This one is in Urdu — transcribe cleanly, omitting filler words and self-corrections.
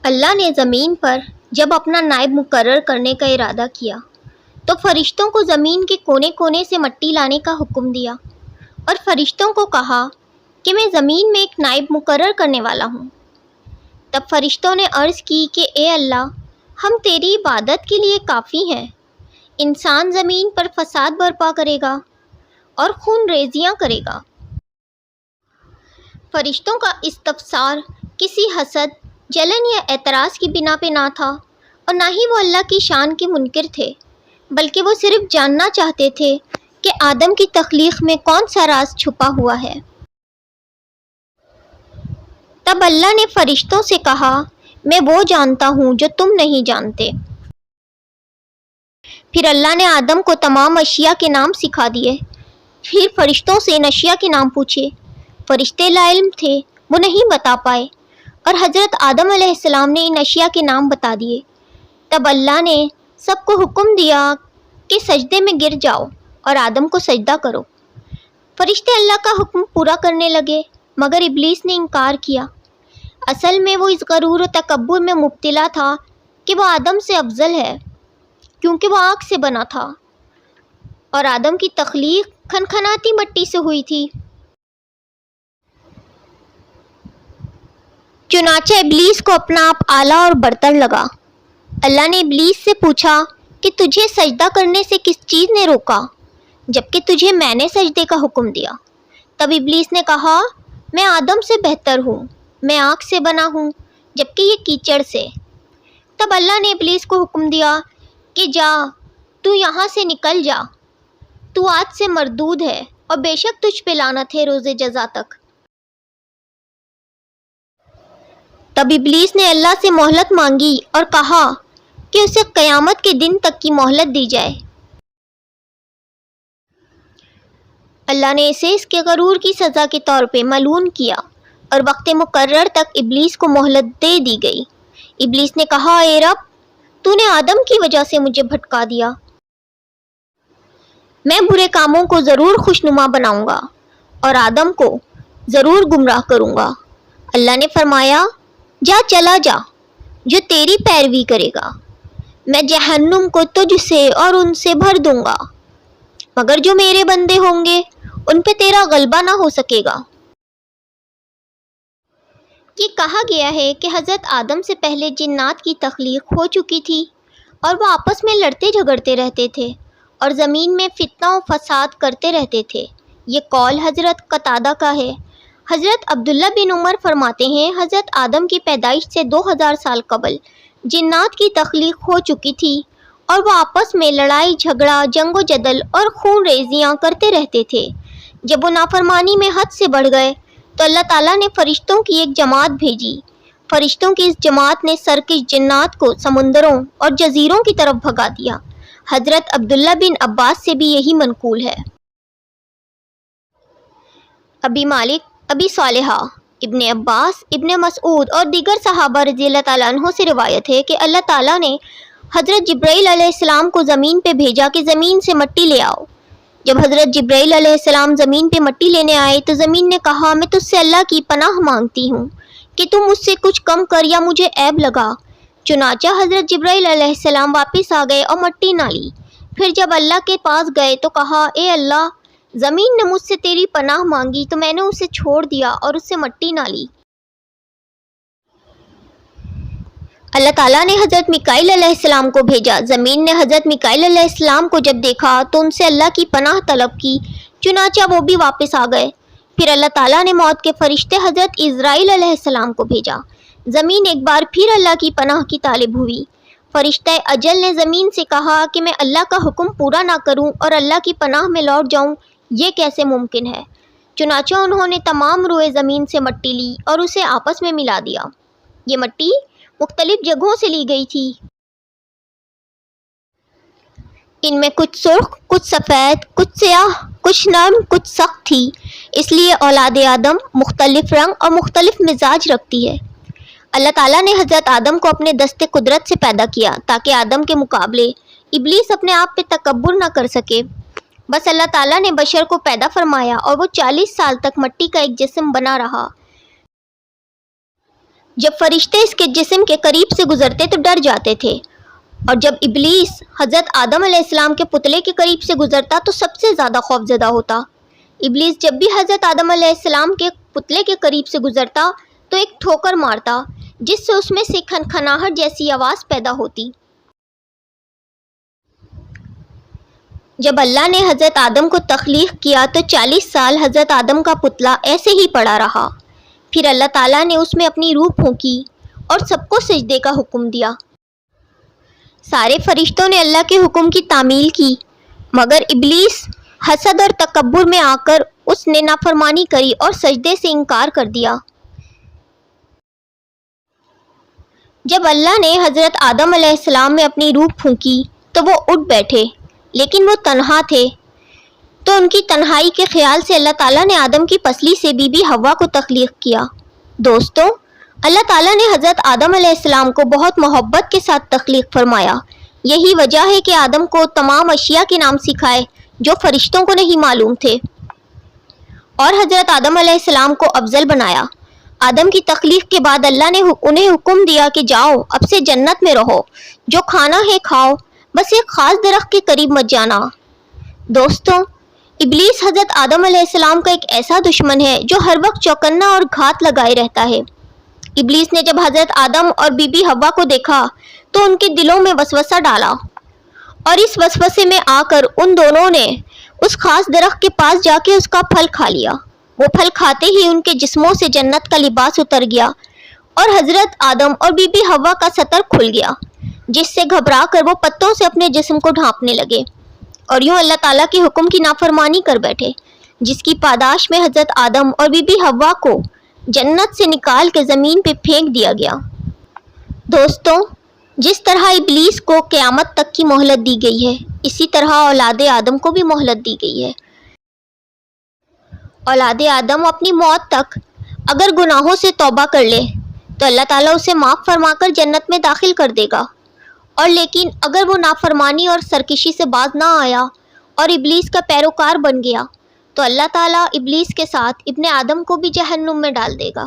اللہ نے زمین پر جب اپنا نائب مقرر کرنے کا ارادہ کیا تو فرشتوں کو زمین کے کونے کونے سے مٹی لانے کا حکم دیا اور فرشتوں کو کہا کہ میں زمین میں ایک نائب مقرر کرنے والا ہوں۔ تب فرشتوں نے عرض کی کہ اے اللہ، ہم تیری عبادت کے لیے کافی ہیں۔ انسان زمین پر فساد برپا کرے گا اور خون ریزیاں کرے گا۔ فرشتوں کا استفسار کسی حسد، جلن یا اعتراض کی بنا پہ نہ تھا اور نہ ہی وہ اللہ کی شان کے منکر تھے، بلکہ وہ صرف جاننا چاہتے تھے کہ آدم کی تخلیق میں کون سا راز چھپا ہوا ہے۔ تب اللہ نے فرشتوں سے کہا، میں وہ جانتا ہوں جو تم نہیں جانتے۔ پھر اللہ نے آدم کو تمام اشیاء کے نام سکھا دیے۔ پھر فرشتوں سے ان اشیاء کے نام پوچھے۔ فرشتے لا علم تھے، وہ نہیں بتا پائے، اور حضرت آدم علیہ السلام نے ان اشیاء کے نام بتا دیے۔ تب اللہ نے سب کو حکم دیا کہ سجدے میں گر جاؤ اور آدم کو سجدہ کرو۔ فرشتے اللہ کا حکم پورا کرنے لگے، مگر ابلیس نے انکار کیا۔ اصل میں وہ اس غرور و تکبر میں مبتلا تھا کہ وہ آدم سے افضل ہے، کیونکہ وہ آگ سے بنا تھا اور آدم کی تخلیق کھنکھناتی مٹی سے ہوئی تھی۔ چنانچہ ابلیس کو اپنا آپ اعلیٰ اور برتر لگا۔ اللہ نے ابلیس سے پوچھا کہ تجھے سجدہ کرنے سے کس چیز نے روکا، جبکہ تجھے میں نے سجدے کا حکم دیا؟ تب ابلیس نے کہا، میں آدم سے بہتر ہوں، میں آگ سے بنا ہوں، جبکہ یہ کیچڑ سے۔ تب اللہ نے ابلیس کو حکم دیا کہ جا، تو یہاں سے نکل جا، تو آج سے مردود ہے اور بے شک تجھ پہ لعنت ہے روز جزا تک۔ تب ابلیس نے اللہ سے مہلت مانگی اور کہا کہ اسے قیامت کے دن تک کی مہلت دی جائے۔ اللہ نے اسے اس کے غرور کی سزا کے طور پہ ملعون کیا اور وقت مقرر تک ابلیس کو مہلت دے دی گئی۔ ابلیس نے کہا، اے رب، تو نے آدم کی وجہ سے مجھے بھٹکا دیا، میں برے کاموں کو ضرور خوشنما بناؤں گا اور آدم کو ضرور گمراہ کروں گا۔ اللہ نے فرمایا، جا، چلا جا، جو تیری پیروی کرے گا میں جہنم کو تجھ سے اور ان سے بھر دوں گا، مگر جو میرے بندے ہوں گے ان پہ تیرا غلبہ نہ ہو سکے گا۔ یہ کہا گیا ہے کہ حضرت آدم سے پہلے جنات کی تخلیق ہو چکی تھی اور وہ آپس میں لڑتے جھگڑتے رہتے تھے اور زمین میں فتنہ و فساد کرتے رہتے تھے۔ یہ قول حضرت قتادہ کا ہے۔ حضرت عبداللہ بن عمر فرماتے ہیں، حضرت آدم کی پیدائش سے 2000 سال قبل جنات کی تخلیق ہو چکی تھی اور وہ آپس میں لڑائی جھگڑا، جنگ و جدل اور خون ریزیاں کرتے رہتے تھے۔ جب وہ نافرمانی میں حد سے بڑھ گئے تو اللہ تعالیٰ نے فرشتوں کی ایک جماعت بھیجی۔ فرشتوں کی اس جماعت نے سرکش جنات کو سمندروں اور جزیروں کی طرف بھگا دیا۔ حضرت عبداللہ بن عباس سے بھی یہی منقول ہے۔ ابی مالک، ابی صالحہ، ابن عباس، ابن مسعود اور دیگر صحابہ رضی اللہ تعالیٰ عنہ سے روایت ہے کہ اللہ تعالیٰ نے حضرت جبرائیل علیہ السلام کو زمین پہ بھیجا کہ زمین سے مٹی لے آؤ۔ جب حضرت جبرائیل علیہ السلام زمین پہ مٹی لینے آئے تو زمین نے کہا، میں تجھ سے اللہ کی پناہ مانگتی ہوں کہ تم مجھ سے کچھ کم کر یا مجھے عیب لگا۔ چنانچہ حضرت جبرائیل علیہ السلام واپس آ گئے اور مٹی نہ لی۔ پھر جب اللہ کے پاس گئے تو کہا، اے اللہ، زمین نے مجھ سے تیری پناہ مانگی تو میں نے اسے چھوڑ دیا اور اس سے مٹی نہ لی۔ اللہ تعالیٰ نے حضرت میکائیل علیہ السلام کو بھیجا۔ زمین نے حضرت میکائیل علیہ السلام کو جب دیکھا تو ان سے اللہ کی پناہ طلب کی، چنانچہ وہ بھی واپس آ گئے۔ پھر اللہ تعالیٰ نے موت کے فرشتے حضرت عزرائیل علیہ السلام کو بھیجا۔ زمین ایک بار پھر اللہ کی پناہ کی طالب ہوئی۔ فرشتہ اجل نے زمین سے کہا کہ میں اللہ کا حکم پورا نہ کروں اور اللہ کی پناہ میں لوٹ جاؤں، یہ کیسے ممکن ہے؟ چنانچہ انہوں نے تمام روئے زمین سے مٹی لی اور اسے آپس میں ملا دیا۔ یہ مٹی مختلف جگہوں سے لی گئی تھی۔ ان میں کچھ سرخ، کچھ سفید، کچھ سیاہ، کچھ نرم، کچھ سخت تھی۔ اس لیے اولاد آدم مختلف رنگ اور مختلف مزاج رکھتی ہے۔ اللہ تعالیٰ نے حضرت آدم کو اپنے دست قدرت سے پیدا کیا تاکہ آدم کے مقابلے ابلیس اپنے آپ پہ تکبر نہ کر سکے۔ بس اللہ تعالیٰ نے بشر کو پیدا فرمایا اور وہ 40 سال تک مٹی کا ایک جسم بنا رہا۔ جب فرشتے اس کے جسم کے قریب سے گزرتے تو ڈر جاتے تھے، اور جب ابلیس حضرت آدم علیہ السلام کے پتلے کے قریب سے گزرتا تو سب سے زیادہ خوفزدہ ہوتا۔ ابلیس جب بھی حضرت آدم علیہ السلام کے پتلے کے قریب سے گزرتا تو ایک ٹھوکر مارتا، جس سے اس میں سے کھنکھناہٹ جیسی آواز پیدا ہوتی۔ جب اللہ نے حضرت آدم کو تخلیق کیا تو 40 سال حضرت آدم کا پتلا ایسے ہی پڑا رہا۔ پھر اللہ تعالیٰ نے اس میں اپنی روح پھونکی اور سب کو سجدے کا حکم دیا۔ سارے فرشتوں نے اللہ کے حکم کی تعمیل کی، مگر ابلیس حسد اور تکبر میں آ کر اس نے نافرمانی کری اور سجدے سے انکار کر دیا۔ جب اللہ نے حضرت آدم علیہ السلام میں اپنی روح پھونکی تو وہ اٹھ بیٹھے، لیکن وہ تنہا تھے، تو ان کی تنہائی کے خیال سے اللہ تعالیٰ نے آدم کی پسلی سے بی بی حوا کو تخلیق کیا۔ دوستو، اللہ تعالیٰ نے حضرت آدم علیہ السلام کو بہت محبت کے ساتھ تخلیق فرمایا۔ یہی وجہ ہے کہ آدم کو تمام اشیاء کے نام سکھائے جو فرشتوں کو نہیں معلوم تھے، اور حضرت آدم علیہ السلام کو افضل بنایا۔ آدم کی تخلیق کے بعد اللہ نے انہیں حکم دیا کہ جاؤ، اب سے جنت میں رہو، جو کھانا ہے کھاؤ، بس ایک خاص درخت کے قریب مت جانا۔ دوستو، ابلیس حضرت آدم علیہ السلام کا ایک ایسا دشمن ہے جو ہر وقت چوکنا اور گھات لگائے رہتا ہے۔ ابلیس نے جب حضرت آدم اور بی بی حوا کو دیکھا تو ان کے دلوں میں وسوسہ ڈالا، اور اس وسوسے میں آ کر ان دونوں نے اس خاص درخت کے پاس جا کے اس کا پھل کھا لیا۔ وہ پھل کھاتے ہی ان کے جسموں سے جنت کا لباس اتر گیا اور حضرت آدم اور بی بی حوا کا ستر کھل گیا، جس سے گھبرا کر وہ پتوں سے اپنے جسم کو ڈھانپنے لگے اور یوں اللہ تعالیٰ کے حکم کی نافرمانی کر بیٹھے، جس کی پاداش میں حضرت آدم اور بی بی حوا کو جنت سے نکال کے زمین پہ پھینک دیا گیا۔ دوستو، جس طرح ابلیس کو قیامت تک کی مہلت دی گئی ہے، اسی طرح اولاد آدم کو بھی مہلت دی گئی ہے۔ اولاد آدم اپنی موت تک اگر گناہوں سے توبہ کر لے تو اللہ تعالیٰ اسے معاف فرما کر جنت میں داخل کر دے گا، اور لیکن اگر وہ نافرمانی اور سرکشی سے باز نہ آیا اور ابلیس کا پیروکار بن گیا تو اللہ تعالیٰ ابلیس کے ساتھ ابن آدم کو بھی جہنم میں ڈال دے گا۔